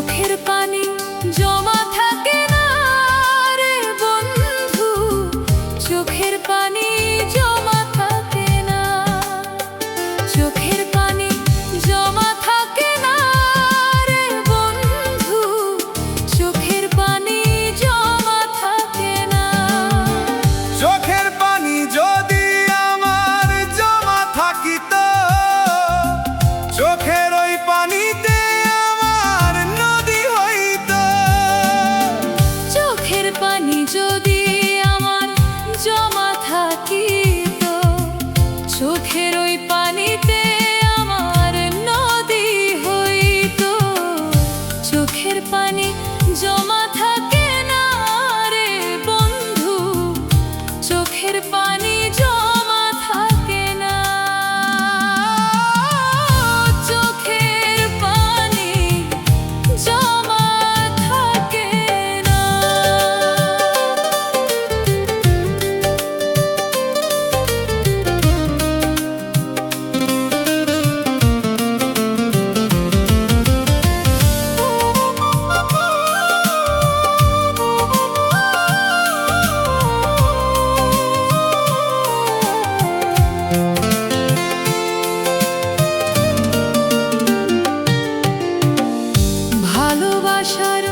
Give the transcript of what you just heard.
চোখের পানি জমা থাকে না রে বন্ধু, চোখের পানি জমা থাকে না, চোখের পানি জমা থাকে না রে বন্ধু, চোখের পানি জমা থাকে না। চোখের পানি যদি আমার জমা থাকিত, চোখের ওই পানিতে আমার নদী হইত। চোখের পানি যদি আমার জমা থাকিত, চোখের ওই পানিতে আমার নদী হইত। চোখের পানি জমা থাকে না রে বন্ধু, চোখের পানি জমা থাকে না, চোখের পানি জমা থাকে না। ভালোবাসার